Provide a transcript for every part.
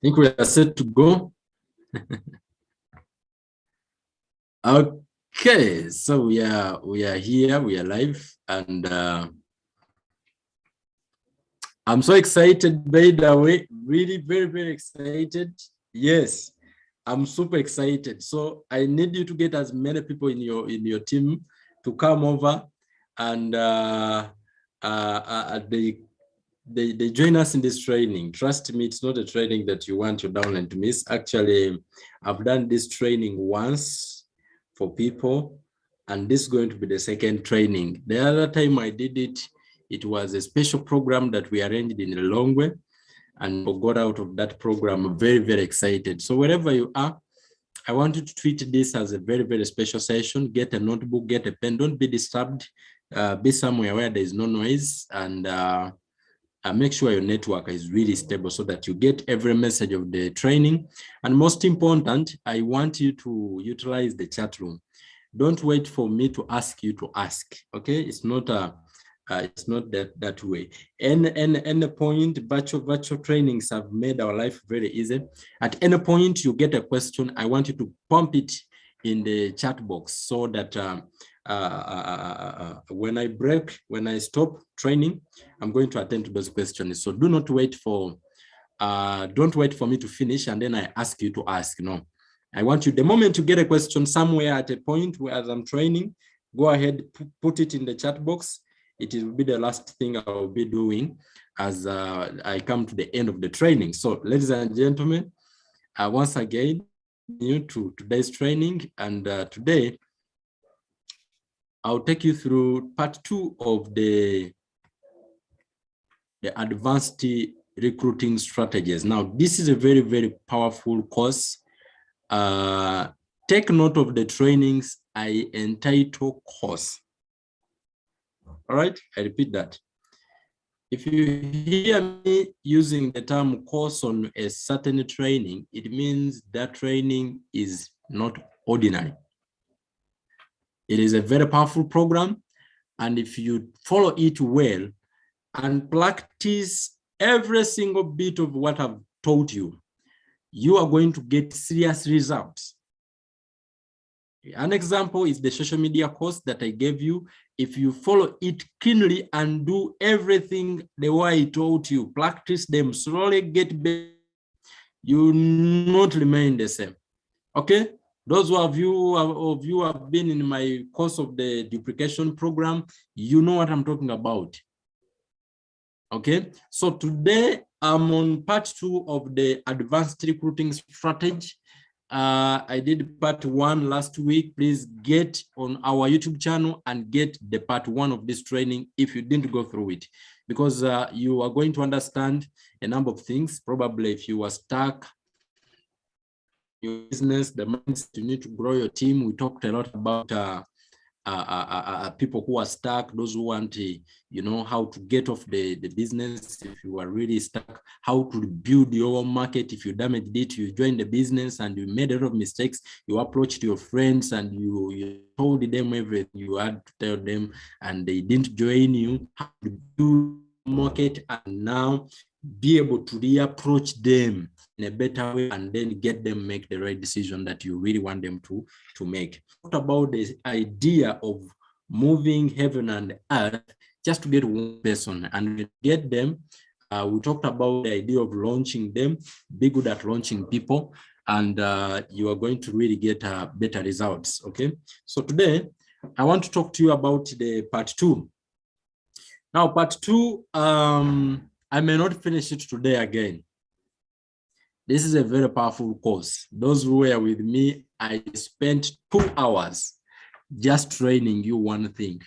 Think we are set to go. Okay, so we are here, we are live, and I'm so excited, by the way, really very excited. Yes, I'm super excited. So I need you to get as many people in your team to come over, and they join us in this training. Trust me, it's not a training that you want your downline to miss. Actually, I've done this training once for people, and this is going to be the second training. The other time I did it, it was a special program that we arranged in Lilongwe, and got out of that program. I'm very excited. So wherever you are, I want you to treat this as a very special session. Get a notebook, get a pen, don't be disturbed. Be somewhere where there is no noise, and make sure your network is really stable so that you get every message of the training. And most important, I want you to utilize the chat room. Don't wait for me to ask you to ask. Okay, it's not that way. Any point, virtual trainings have made our life very easy. At any point you get a question, I want you to pump it in the chat box so that when I stop training, I'm going to attend to those questions. So do not wait for don't wait for me to finish and then I ask you to ask. No, I want you, the moment you get a question somewhere at a point where as I'm training, go ahead, put it in the chat box. It will be the last thing I will be doing as I come to the end of the training. So ladies and gentlemen, once again, new to today's training, and today I'll take you through part 2 of the advanced recruiting strategies. Now, this is a very powerful course. Take note of the trainings I entitle course. All right, I repeat that. If you hear me using the term course on a certain training, it means that training is not ordinary. It is a very powerful program, and if you follow it well and practice every single bit of what I've taught you, you are going to get serious results. An example is the social media course that I gave you. If you follow it keenly and do everything the way I taught you, practice them, slowly get better, you will not remain the same. Okay? Those of you who have been in my course of the duplication program, you know what I'm talking about. Okay, so today I'm on part 2 of the advanced recruiting strategy. I did part 1 last week. Please get on our YouTube channel and get the part 1 of this training if you didn't go through it, because you are going to understand a number of things. Probably if you were stuck your business, the mindset you need to grow your team. We talked a lot about people who are stuck, those who want you know, how to get off the business if you are really stuck, how to build your own market. If you damaged it, you joined the business and you made a lot of mistakes, you approached your friends and you told them everything you had to tell them and they didn't join you. How to build market and now be able to reapproach them in a better way and then get them make the right decision that you really want them to make. What about the idea of moving heaven and earth just to get one person and get them? We talked about the idea of launching them, be good at launching people, and you are going to really get better results. Okay, so today I want to talk to you about the part 2. Now, part 2, I may not finish it today again. This is a very powerful course. Those who were with me, I spent 2 hours just training you one thing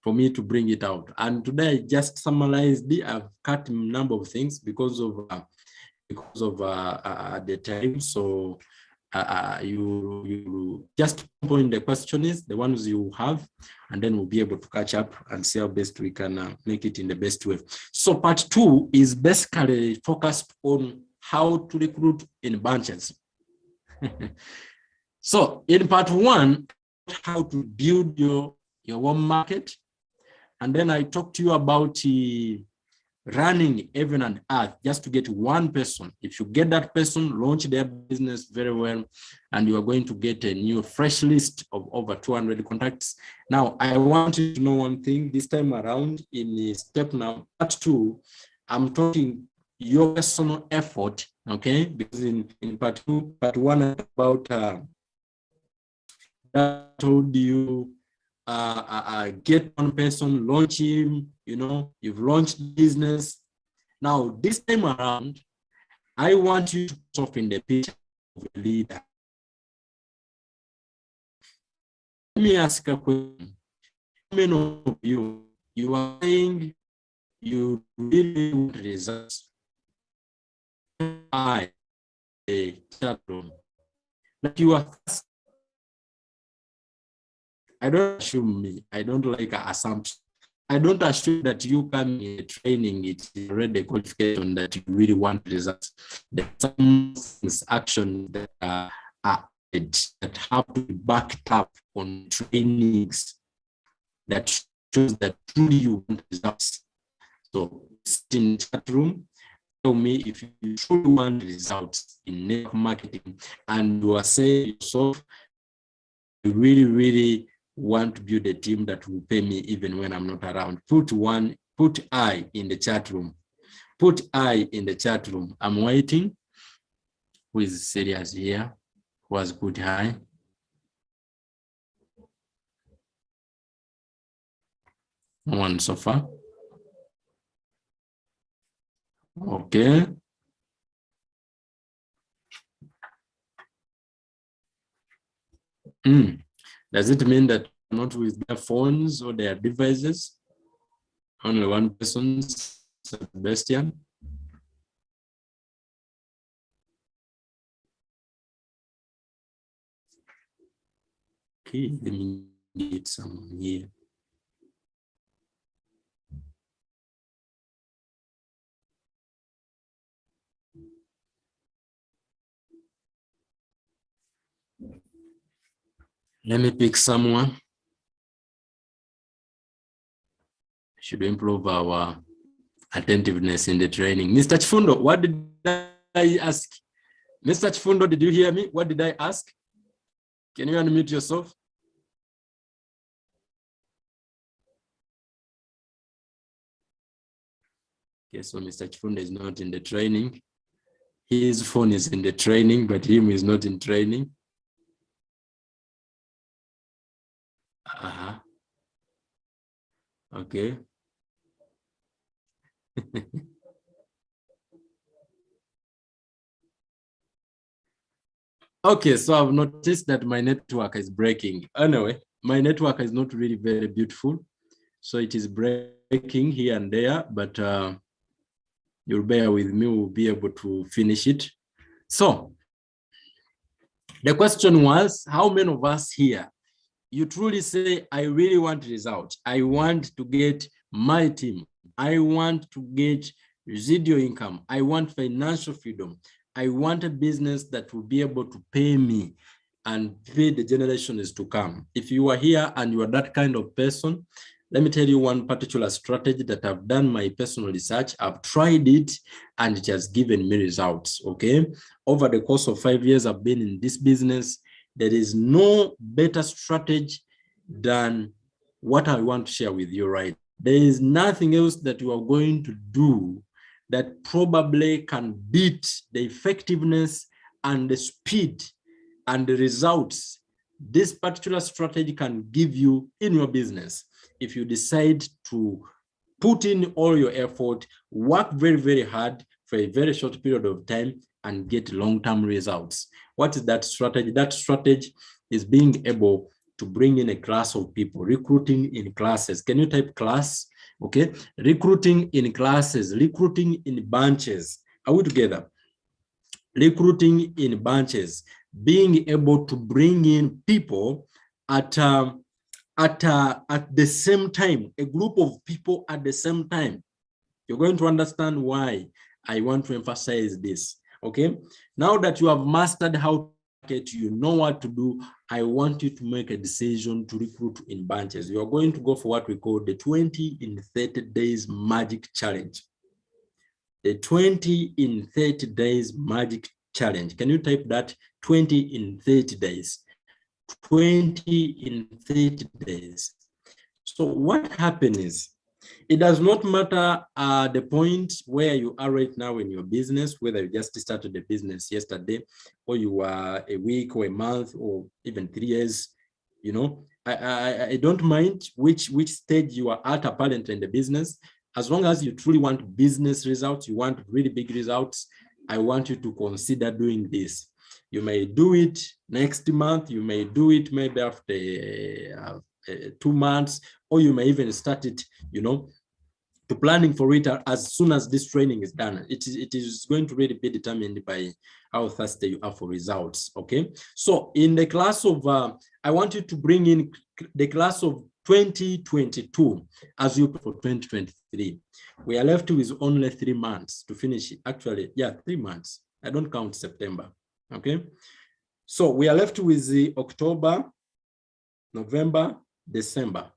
for me to bring it out. And today I just summarized it. I've cut a number of things because of the time. So you just point the questions, the ones you have, and then we'll be able to catch up and see how best we can make it in the best way. So part 2 is basically focused on how to recruit in bunches. So in part 1, how to build your own market. And then I talked to you about running heaven and earth just to get one person. If you get that person, launch their business very well, and you are going to get a new fresh list of over 200 contacts. Now, I want you to know one thing this time around in step now, part 2, I'm talking your personal effort, okay? Because in part 2, part 1 about that told you get one person, launch him, you know, you've launched business. Now, this time around, I want you to put in the picture of a leader. Let me ask a question. How many of you are saying you really want results? I chat room. Like you are, I don't assume me. I don't like an assumption. I don't assume that you come in training, it's already a qualification that you really want results. There are some actions that are that have to be backed up on trainings that shows that truly you want results. So sit in the chat room, tell me if you truly want results in network marketing and you are saying yourself, you really want to build a team that will pay me even when I'm not around. Put I in the chat room. Put I in the chat room. I'm waiting. Who is serious here? Who has put I? No one so far. Okay. Does it mean that not with their phones or their devices? Only one person's Sebastian. Okay, let me get someone here. Let me pick someone. Should improve our attentiveness in the training. Mr. Chifundo, what did I ask? Mr. Chifundo, did you hear me? What did I ask? Can you unmute yourself? Okay, so Mr. Chifundo is not in the training. His phone is in the training, but him is not in training. Okay. Okay, so I've noticed that my network is breaking. Anyway, my network is not really very beautiful. So it is breaking here and there, but you'll bear with me, we'll be able to finish it. So the question was, how many of us here, you truly say, I really want results. I want to get my team. I want to get residual income. I want financial freedom. I want a business that will be able to pay me and pay the generations to come. If you are here and you are that kind of person, let me tell you one particular strategy that I've done my personal research. I've tried it and it has given me results, okay? Over the course of 5 years I've been in this business, there is no better strategy than what I want to share with you, right? There is nothing else that you are going to do that probably can beat the effectiveness and the speed and the results this particular strategy can give you in your business. If you decide to put in all your effort, work very hard for a very short period of time and get long-term results. What is that strategy? That strategy is being able to bring in a class of people, recruiting in classes. Can you type class? Okay, recruiting in classes, recruiting in bunches. Are we together? Recruiting in bunches, being able to bring in people at the same time, a group of people at the same time. You're going to understand why I want to emphasize this. Okay, now that you have mastered how to market, you know what to do, I want you to make a decision to recruit in bunches. You are going to go for what we call the 20 in 30 days magic challenge. The 20 in 30 days magic challenge. Can you type that? 20 in 30 days. 20 in 30 days. So what happens is, it does not matter the point where you are right now in your business, whether you just started the business yesterday, or you are a week or a month or even 3 years. You know, I don't mind which stage you are at apparently in the business. As long as you truly want business results, you want really big results, I want you to consider doing this. You may do it next month, you may do it maybe after 2 months, or you may even start it, you know, to planning for it as soon as this training is done. It is going to really be determined by how thirsty you are for results. Okay, so in the class of I want you to bring in the class of 2022 as you for 2023. We are left with only 3 months to finish it. Actually, yeah, 3 months. I don't count September. Okay, so we are left with the October, November, December.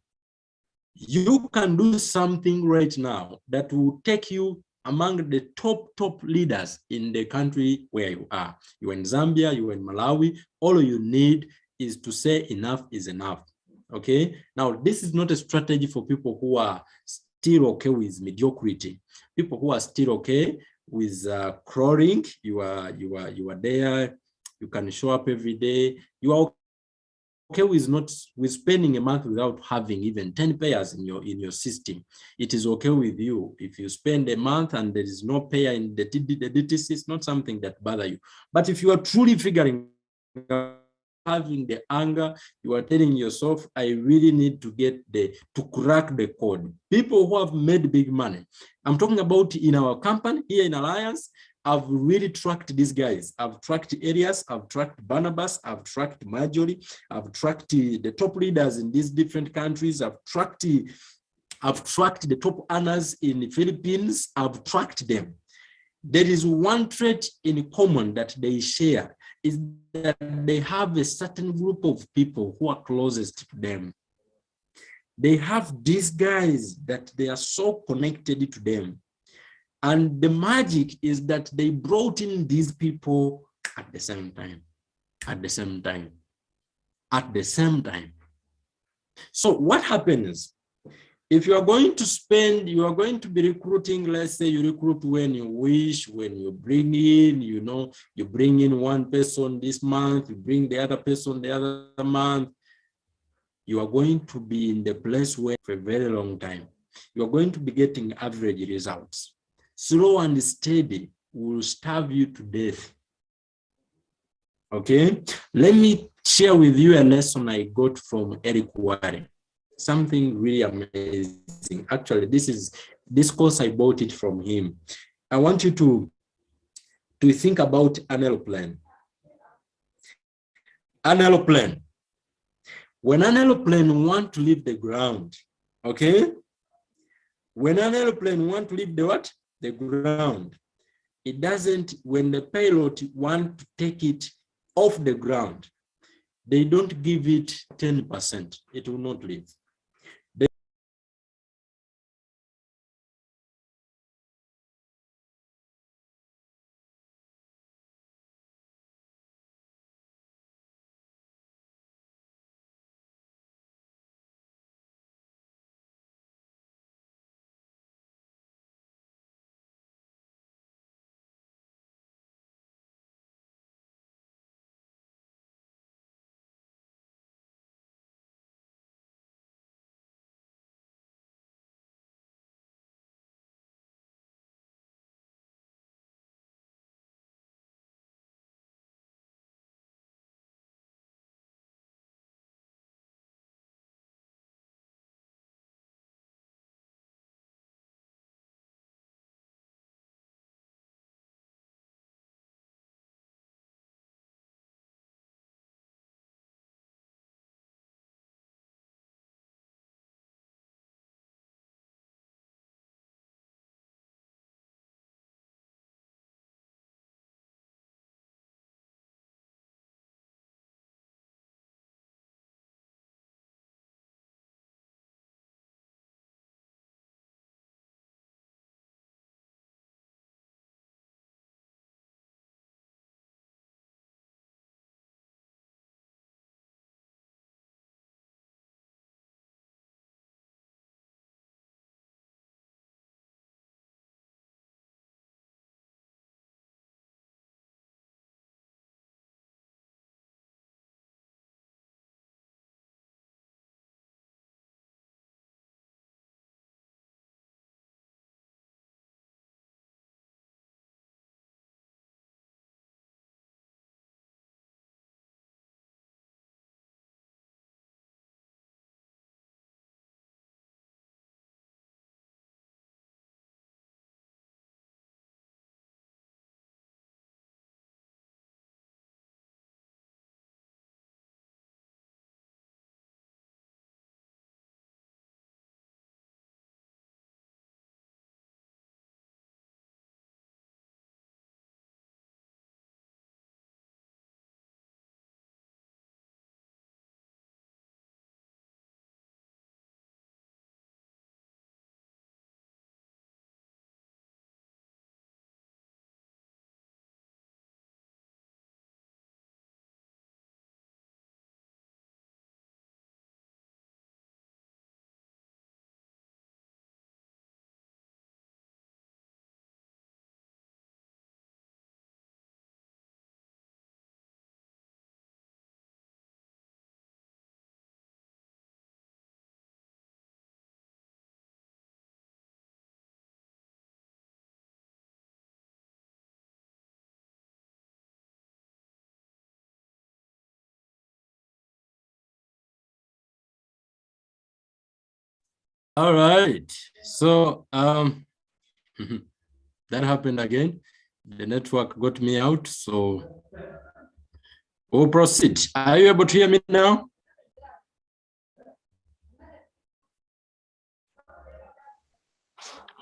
You can do something right now that will take you among the top leaders in the country where you are. You're in Zambia, you're in Malawi. All you need is to say enough is enough. Okay. Now, this is not a strategy for people who are still okay with mediocrity. People who are still okay with crawling. You are there. You can show up every day. You are okay with spending a month without having even 10 payers in your system. It is okay with you. If you spend a month and there is no payer in the DTC, it's not something that bother you. But if you are truly figuring out, having the anger, you are telling yourself, I really need to to crack the code. People who have made big money, I'm talking about in our company here in Alliance, I've really tracked these guys. I've tracked Elias, I've tracked Barnabas, I've tracked Marjorie, I've tracked the top leaders in these different countries. I've tracked the top earners in the Philippines. I've tracked them. There is one trait in common that they share, is that they have a certain group of people who are closest to them. They have these guys that they are so connected to them. And the magic is that they brought in these people at the same time, at the same time, at the same time. So what happens? If you are going to spend, you are going to be recruiting, let's say you recruit when you wish, when you bring in, you know, you bring in one person this month, you bring the other person the other month, you are going to be in the place where for a very long time, you are going to be getting average results. Slow and steady will starve you to death. Okay, let me share with you a lesson I got from Eric Warren. Something really amazing. Actually, this course, I bought it from him. I want you to think about an aeroplane. An aeroplane. When an aeroplane wants to leave the ground, okay? When an aeroplane wants to leave the what? The ground. It doesn't, when the pilot wants to take it off the ground, they don't give it 10%. It will not leave. All right. So that happened again. The network got me out, so we'll proceed. Are you able to hear me now?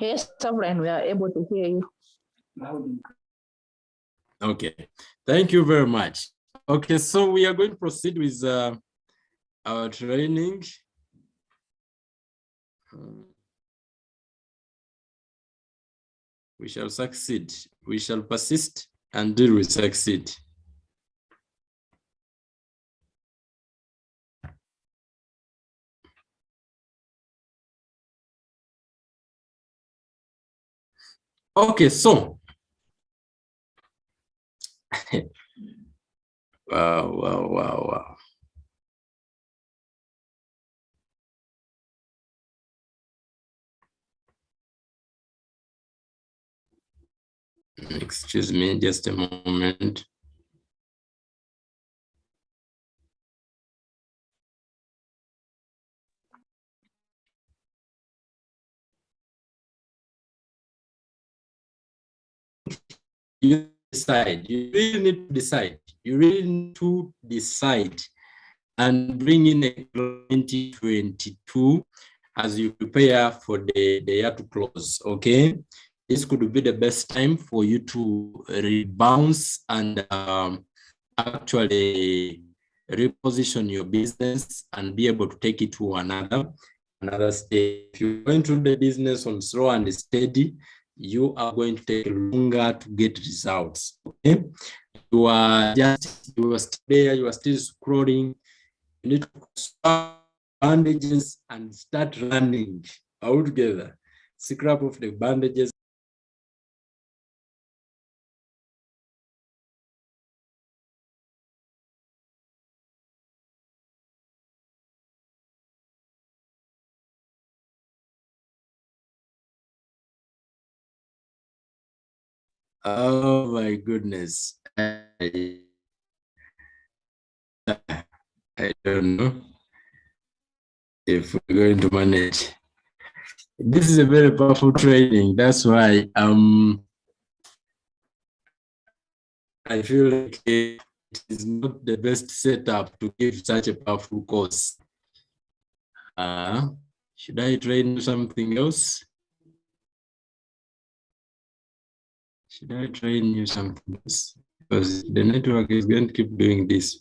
Yes, Sovereign, we are able to hear you. Okay, thank you very much. Okay, so we are going to proceed with our training. We shall succeed. We shall persist until we succeed. Okay, so wow. Excuse me, just a moment. You decide. You really need to decide. You really need to decide and bring in a 2022 as you prepare for the year to close. Okay, this could be the best time for you to rebounce and actually reposition your business and be able to take it to another stage. If you're going to do the business on slow and steady, you are going to take longer to get results. Okay, you are still there, you are still scrolling. You need to stop bandages and start running all together. Scrap off the bandages. Oh my goodness. I don't know if we're going to manage. This is a very powerful training. That's why I feel like it is not the best setup to give such a powerful course. Should I train something else? Should I train you something else? Because the network is going to keep doing this.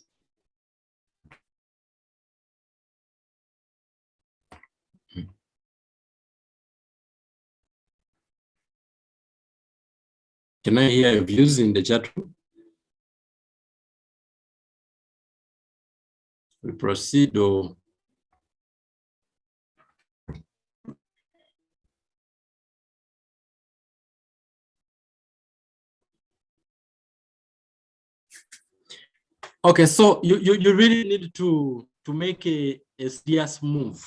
Can I hear your views in the chat room? We proceed or okay, so you really need to make a serious move.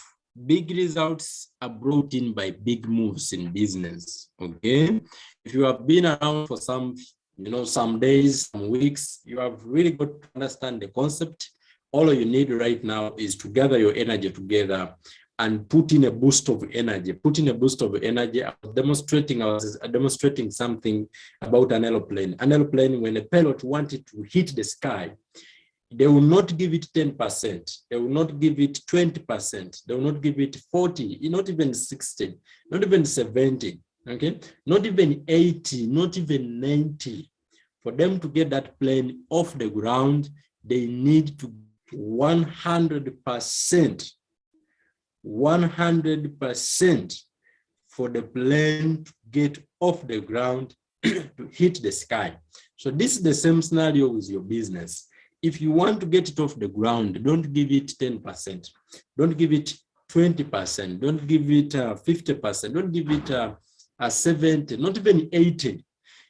Big results are brought in by big moves in business. Okay, if you have been around for some days, some weeks, you have really got to understand the concept. All you need right now is to gather your energy together and put in a boost of energy. I was demonstrating something about an aeroplane. An aeroplane, when a pilot wanted to hit the sky, they will not give it 10%. They will not give it 20%. They will not give it 40, not even 60, not even 70, okay? Not even 80, not even 90. For them to get that plane off the ground, they need to 100%, 100% for the plane to get off the ground to hit the sky. So this is the same scenario with your business. If you want to get it off the ground, don't give it 10%. Don't give it 20%. Don't give it 50%. Don't give it 70, not even 80.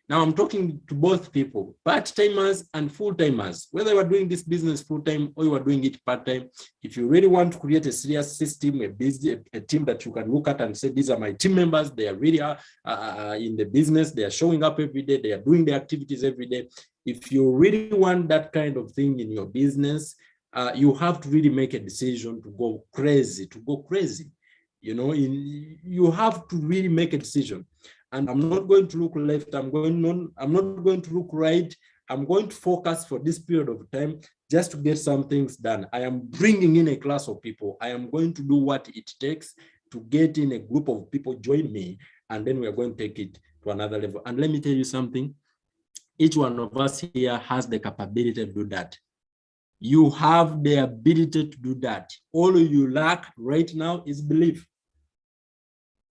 Now I'm talking to both people, part-timers and full-timers, whether you are doing this business full-time or you are doing it part-time. If you really want to create a serious system, a team that you can look at and say, these are my team members, they are really in the business, they are showing up every day, they are doing the activities every day. If you really want that kind of thing in your business, you have to really make a decision to go crazy, You know, you have to really make a decision. And I'm not going to look left. I'm not going to look right. I'm going to focus for this period of time just to get some things done. I am bringing in a class of people. I am going to do what it takes to get in a group of people, join me, and then we are going to take it to another level. And let me tell you something. Each one of us here has the capability to do that. You have the ability to do that. All you lack right now is belief.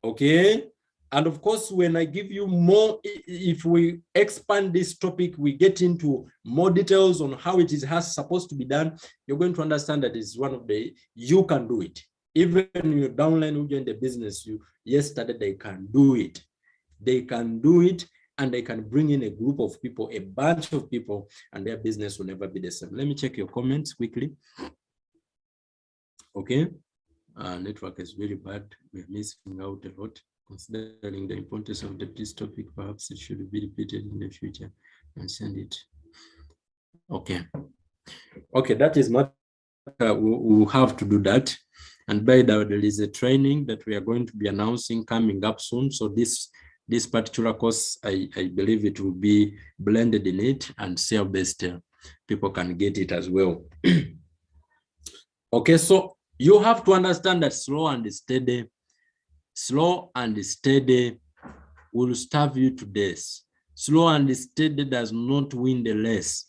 Okay? And of course, when I give you more, if we expand this topic, we get into more details on how it is supposed to be done, you're going to understand that it's one of the, you can do it. Even your downline who joined the business yesterday, they can do it. They can do it, and they can bring in a group of people, a bunch of people, and their business will never be the same. Let me check your comments quickly. Okay. Network is very bad. We're missing out a lot. Considering the importance of this topic, perhaps it should be repeated in the future and send it. Okay. Okay, that is not, we'll have to do that. And by the way, there is a training that we are going to be announcing coming up soon. So this particular course, I believe it will be blended in it, and self-based people can get it as well. Okay, so you have to understand that slow and steady will starve you to death. Slow and steady does not win the race.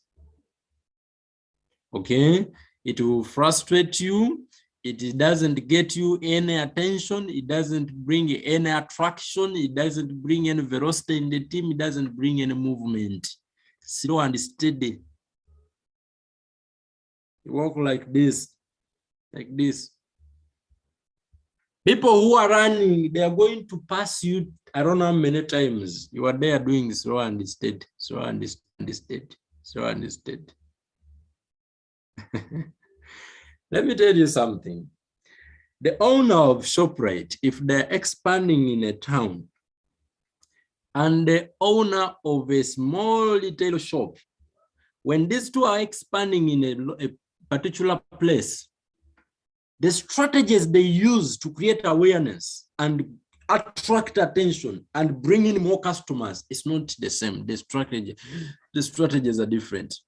Okay, it will frustrate you. It doesn't get you any attention. It doesn't bring any attraction. It doesn't bring any velocity in the team. It doesn't bring any movement. Slow and steady. You walk like this, like this. People who are running, they are going to pass you, I don't know how many times. You are there doing slow and steady, slow and steady, slow and steady. Let me tell you something. The owner of ShopRite, if they're expanding in a town, and the owner of a small retail shop, when these two are expanding in a particular place, the strategies they use to create awareness and attract attention and bring in more customers is not the same. The strategies are different.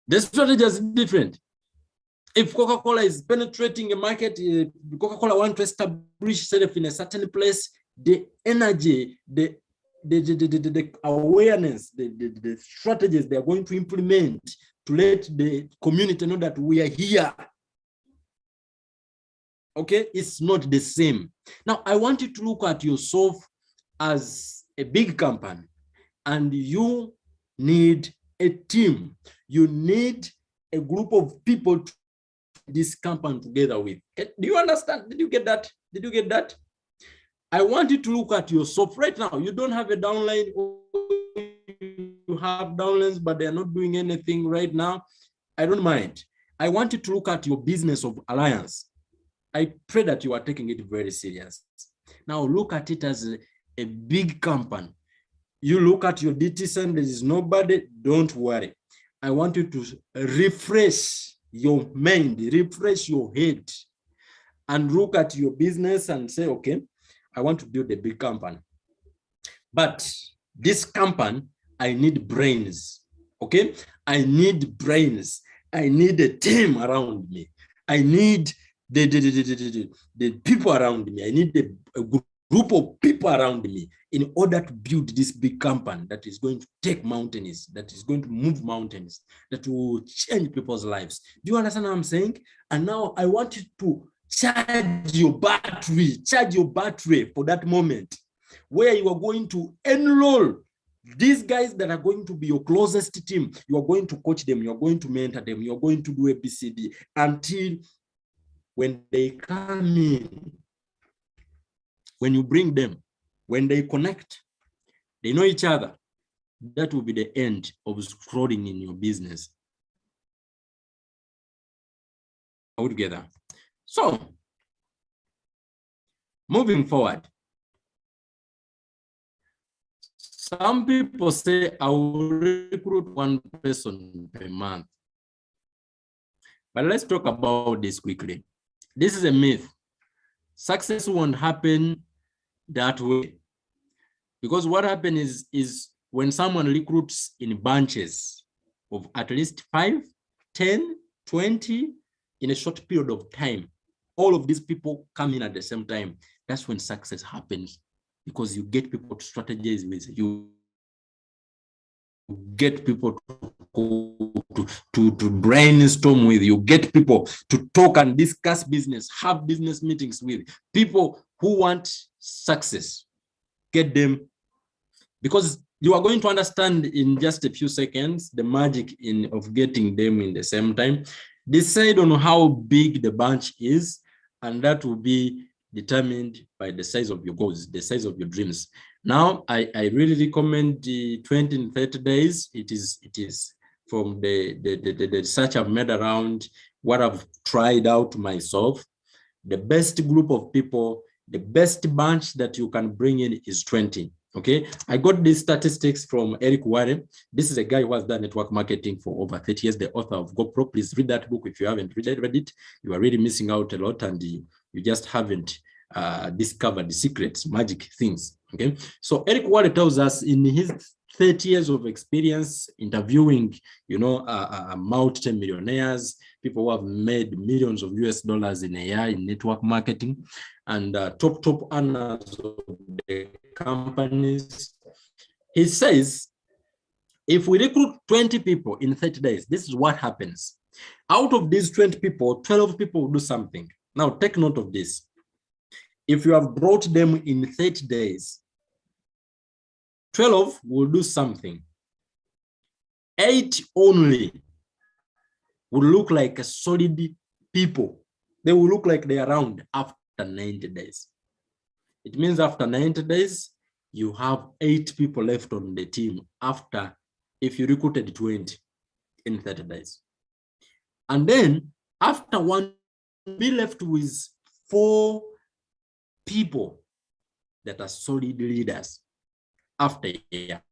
The strategies are different. If Coca-Cola is penetrating a market, Coca-Cola wants to establish itself in a certain place, the energy, the awareness, the strategies they are going to implement to let the community know that we are here. Okay, it's not the same. Now, I want you to look at yourself as a big company, and you need a team. You need a group of people to this company together with. Do you understand? Did you get that? Did you get that? I want you to look at yourself right now. You don't have a downline, or you have downlines, but they're not doing anything right now. I don't mind. I want you to look at your business of alliance. I pray that you are taking it very serious. Now look at it as a big company. You look at your DTC and there is nobody, don't worry. I want you to refresh your mind, refresh your head, and look at your business and say, okay, I want to build a big company. But this company, I need brains, okay? I need brains. I need a team around me. I need the people around me. I need a group of people around me in order to build this big company that is going to take mountains, that is going to move mountains, that will change people's lives. Do you understand what I'm saying? And now I want you to charge your battery for that moment where you are going to enroll these guys that are going to be your closest team. You are going to coach them. You are going to mentor them. You are going to do ABCD until when they come in, when you bring them, when they connect, they know each other. That will be the end of scrolling in your business. All together. So, moving forward, some people say I will recruit one person per month. But let's talk about this quickly. This is a myth. Success won't happen that way. Because what happens is when someone recruits in bunches of at least 5, 10, 20 in a short period of time, all of these people come in at the same time. That's when success happens, because you get people to strategize with you, get people to brainstorm with you, get people to talk and discuss business, have business meetings with people who want success. Get them, because you are going to understand in just a few seconds the magic of getting them in the same time. Decide on how big the bunch is, and that will be determined by the size of your goals, the size of your dreams. Now, I really recommend the 20 and 30 days. It is from the research I've made around what I've tried out myself. The best group of people, the best bunch that you can bring in is 20. Okay, I got these statistics from Eric Warren. This is a guy who has done network marketing for over 30 years, the author of GoPro. Please read that book if you haven't read it. You are really missing out a lot, and you just haven't discovered the secrets, magic things. Okay, so Eric Warren tells us in his 30 years of experience interviewing, multi-millionaires, people who have made millions of US dollars in a year in network marketing, and top earners of the companies. He says, if we recruit 20 people in 30 days, this is what happens. Out of these 20 people, 12 people will do something. Now, take note of this. If you have brought them in 30 days, 12 will do something. 8 only will look like a solid people. They will look like they are around after 90 days. It means after 90 days, you have 8 people left on the team after, if you recruited 20 in 30 days. And then after one, be left with 4 people that are solid leaders after a year,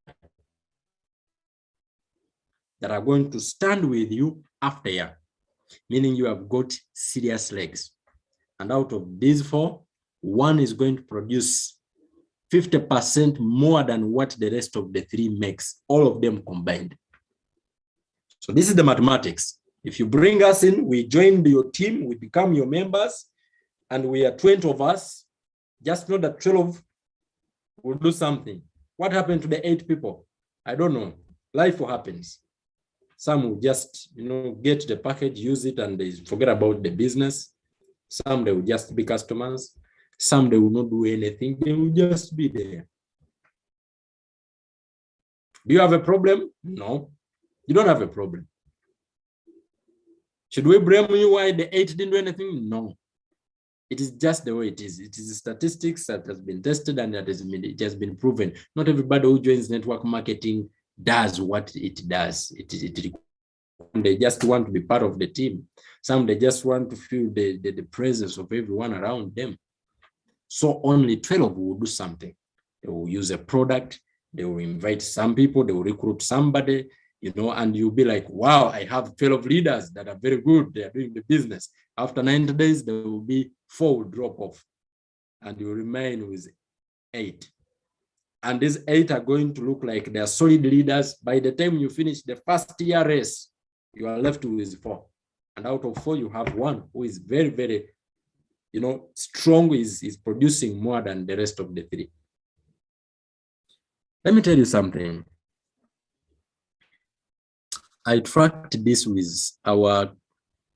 that are going to stand with you after a year, meaning you have got serious legs. And out of these 4, one is going to produce 50% more than what the rest of the 3 makes, all of them combined. So this is the mathematics. If you bring us in, we join your team, we become your members, and we are 20 of us, just know that 12 will do something. What happened to the 8 people? I don't know. Life happens. Some will just, get the package, use it, and they forget about the business. Some, they will just be customers. Some, they will not do anything. They will just be there. Do you have a problem? No, you don't have a problem. Should we blame you why the 8 didn't do anything? No. It is just the way it is. It is statistics that has been tested, and it has been proven. Not everybody who joins network marketing does what it does. They just want to be part of the team. Some, they just want to feel the presence of everyone around them. So only 12 will do something. They will use a product. They will invite some people. They will recruit somebody, and you'll be like, wow, I have 12 leaders that are very good. They are doing the business. After 90 days, there will be 4 will drop off, and you remain with 8. And these 8 are going to look like they are solid leaders. By the time you finish the first year race, you are left with 4. And out of 4, you have 1 who is very, very, strong, is producing more than the rest of the 3. Let me tell you something. I tracked this with our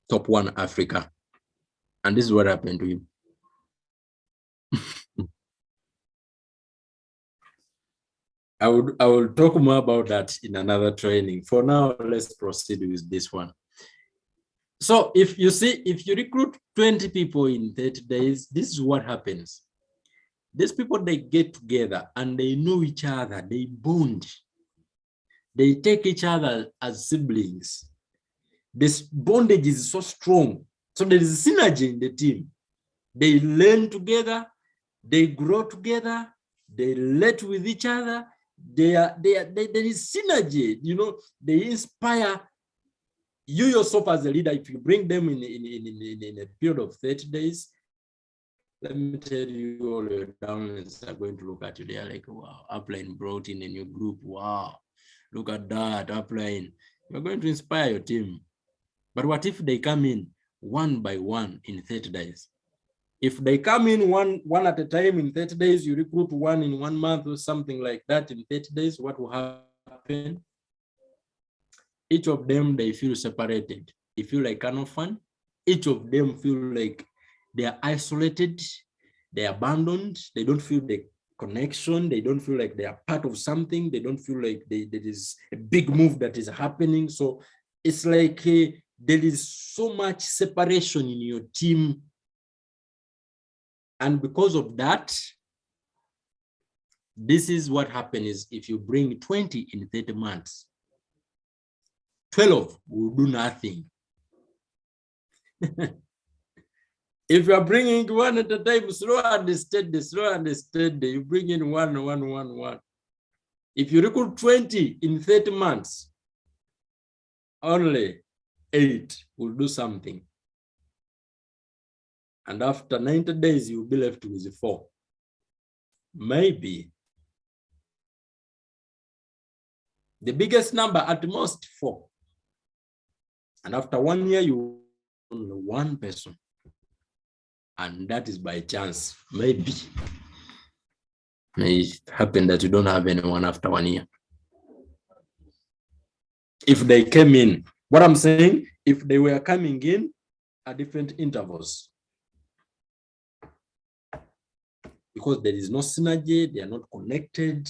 top 1 Africa, and this is what happened to him. I will talk more about that in another training. For now, let's proceed with this one. So if you recruit 20 people in 30 days, this is what happens. These people, they get together and they know each other, they bond. They take each other as siblings. This bondage is so strong. So there is synergy in the team. They learn together, they grow together, they relate with each other. There is synergy, they inspire you yourself as a leader. If you bring them in a period of 30 days, let me tell you, all your downlines are going to look at you. They are like, wow, Upline brought in a new group. Wow, look at that, Upline. You're going to inspire your team. But what if they come in one by one in 30 days? If they come in one at a time in 30 days, you recruit one in 1 month or something like that in 30 days, what will happen? Each of them, they feel separated. They feel like an orphan. Each of them feel like they are isolated, they are abandoned, they don't feel the connection, they don't feel like they are part of something, they don't feel like there is a big move that is happening. So it's like there is so much separation in your team. And because of that, this is what happens if you bring 20 in 30 months. 12 will do nothing. If you are bringing one at a time, slow and steady, you bring in one. If you recruit 20 in 30 months, only 8 will do something. And after 90 days, you'll be left with 4. Maybe. The biggest number at most 4. And after 1 year, you only 1 person. And that is by chance. Maybe. May happen that you don't have anyone after 1 year. If they came in, what I'm saying, if they were coming in at different intervals, because there is no synergy, they are not connected,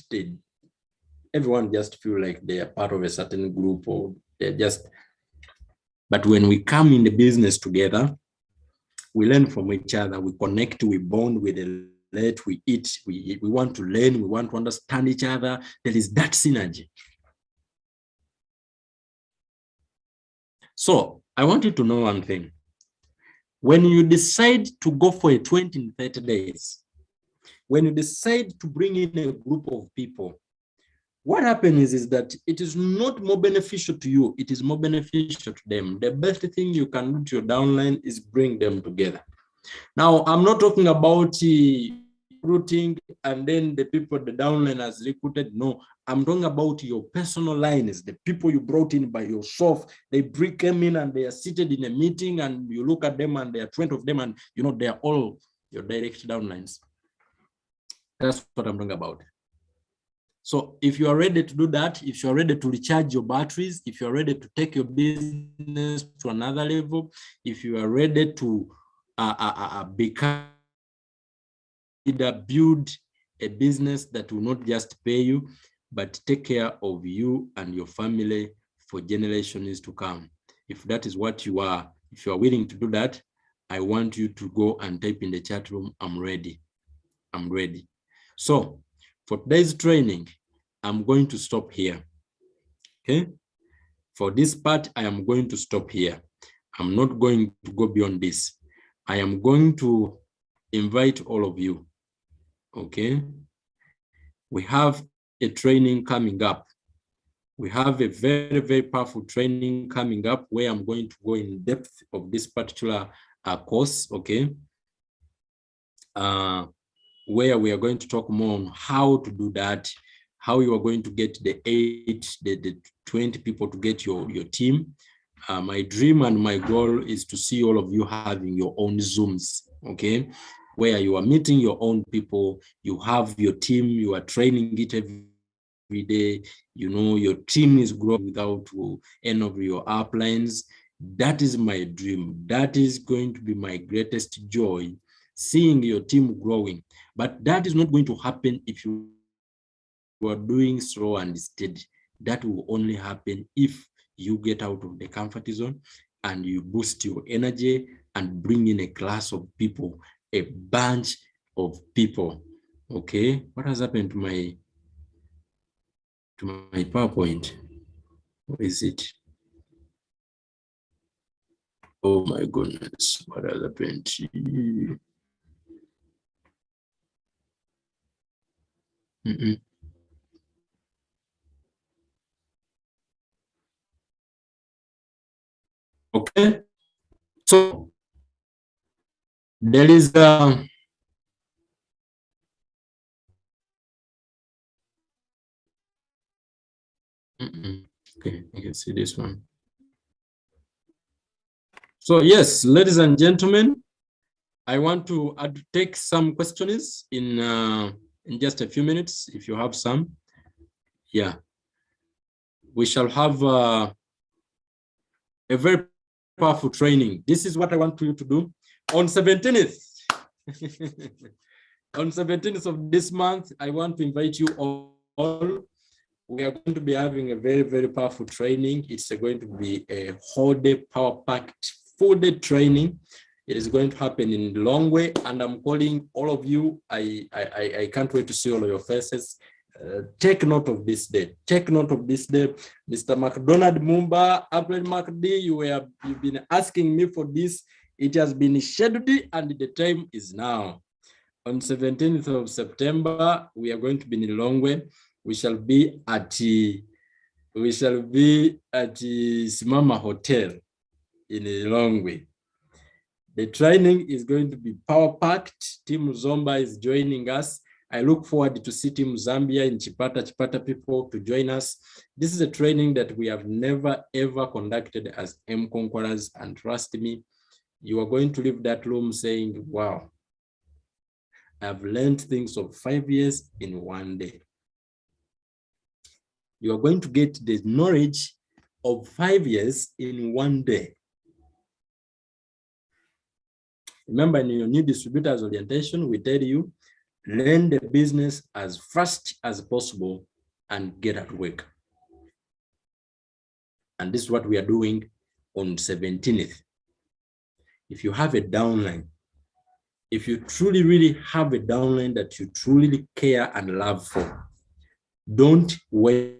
everyone just feel like they are part of a certain group, or they're just, but when we come in the business together, we learn from each other, we connect, we bond, we relate, we eat, we want to learn, we want to understand each other. There is that synergy. So I want you to know one thing. When you decide to go for a 20 and 30 days, when you decide to bring in a group of people, what happens is that it is not more beneficial to you, it is more beneficial to them. The best thing you can do to your downline is bring them together. Now, I'm not talking about recruiting and then the people the downline has recruited. No, I'm talking about your personal lines, the people you brought in by yourself. They come in and they are seated in a meeting and you look at them and there are 20 of them and you know they are all your direct downlines. That's what I'm talking about. So if you are ready to do that, if you are ready to recharge your batteries, if you are ready to take your business to another level, if you are ready to become, either build a business that will not just pay you, but take care of you and your family for generations to come. If that is what you are, if you are willing to do that, I want you to go and type in the chat room, I'm ready. I'm ready. So for today's training, I'm going to stop here. Okay. For this part, I am going to stop here. I'm not going to go beyond this. I am going to invite all of you. Okay. We have a training coming up. We have a very, very powerful training coming up where I'm going to go in depth of this particular course. Okay. Where we are going to talk more on how to do that, how you are going to get the 20 people to get your team. My dream and my goal is to see all of you having your own Zooms, okay, where you are meeting your own people, you have your team, you are training it every day, you know, your team is growing without any of your uplines. That is my dream. That is going to be my greatest joy, seeing your team growing. But that is not going to happen if you are doing slow and steady. That will only happen if you get out of the comfort zone and you boost your energy and bring in a class of people, a bunch of people. Okay, what has happened to my PowerPoint? What is it? Oh my goodness, what has happened? Okay, so there is Okay, you can see this one. So yes, ladies and gentlemen, I want to take some questions in just a few minutes, if you have some. Yeah, we shall have a very powerful training. This is what I want you to do on 17th. On 17th of this month, I want to invite you all. We are going to be having a very, very powerful training. It's going to be a whole day power-packed, full-day training. It is going to happen in Lilongwe, and I'm calling all of you. I can't wait to see all of your faces. Take note of this day. Take note of this day. Mr. McDonald Mumba, April McD, you've been asking me for this. It has been scheduled, and the time is now. On 17th of September, we are going to be in Lilongwe. We shall be at Simama Hotel in Lilongwe. The training is going to be power-packed. Team Zomba is joining us. I look forward to see Team Zambia in Chipata people to join us. This is a training that we have never, ever conducted as M-Conquerors, and trust me, you are going to leave that room saying, wow, I've learned things of 5 years in one day. You are going to get the knowledge of 5 years in one day. Remember, in your new distributors orientation, we tell you, learn the business as fast as possible and get at work. And this is what we are doing on 17th. If you have a downline, if you truly really have a downline that you truly care and love for, don't wait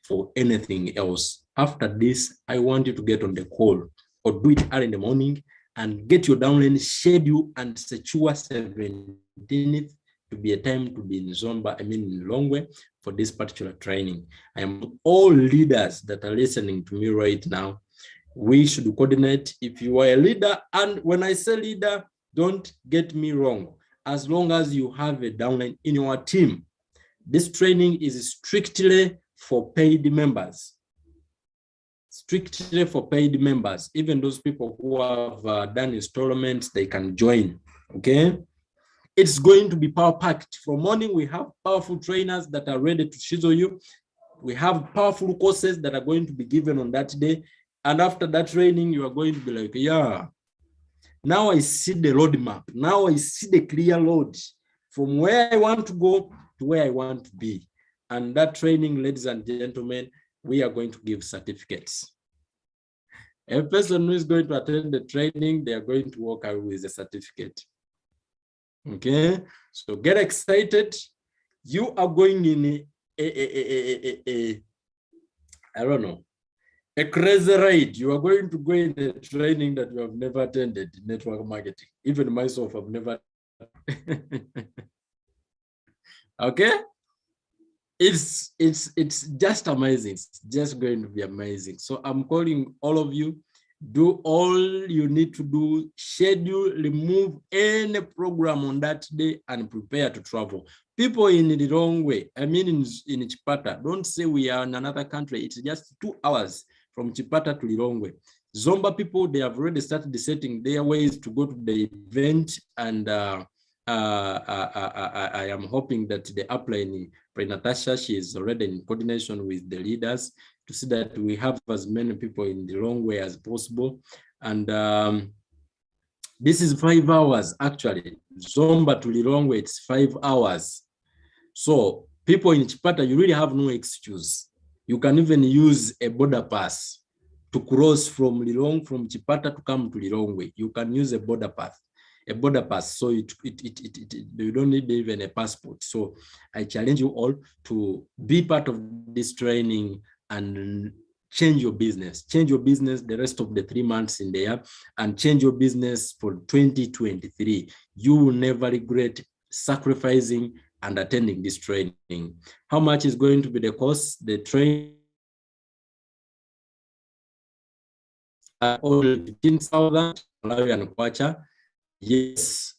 for anything else. After this, I want you to get on the call or do it early in the morning and get your downline schedule and secure 17th to be a time to be in Zomba, in Lilongwe for this particular training. I am all leaders that are listening to me right now. We should coordinate. If you are a leader, and when I say leader, don't get me wrong, as long as you have a downline in your team, this training is strictly for paid members. Strictly for paid members. Even those people who have done installments, they can join, okay? It's going to be power-packed. From morning, we have powerful trainers that are ready to chisel you. We have powerful courses that are going to be given on that day. And after that training, you are going to be like, yeah, now I see the roadmap. Now I see the clear road from where I want to go to where I want to be. And that training, ladies and gentlemen, we are going to give certificates. A person who is going to attend the training, they are going to walk away with a certificate. Okay, so get excited. You are going in I don't know, a crazy ride. You are going to go in a training that you have never attended, network marketing. Even myself, I've never. Okay, it's just amazing. It's just going to be amazing. So I'm calling all of you. Do all you need to do, schedule, remove any program on that day and prepare to travel. People in the wrong way, I mean in Chipata, don't say we are in another country. It's just 2 hours from Chipata to Lilongwe. Zomba people, they have already started setting their ways to go to the event, and I am hoping that the upline, Natasha, she is already in coordination with the leaders to see that we have as many people in the wrong way as possible. And this is 5 hours, actually. Zomba to Lilongwe, it's 5 hours. So people in Chipata, you really have no excuse. You can even use a border pass to cross from Chipata to come to Lilongwe. You can use a border pass. So you don't need even a passport. So I challenge you all to be part of this training and change your business the rest of the 3 months in there, and change your business for 2023. You will never regret sacrificing and attending this training. How much is going to be the cost? The training only 15,000 and Kwacha. Yes,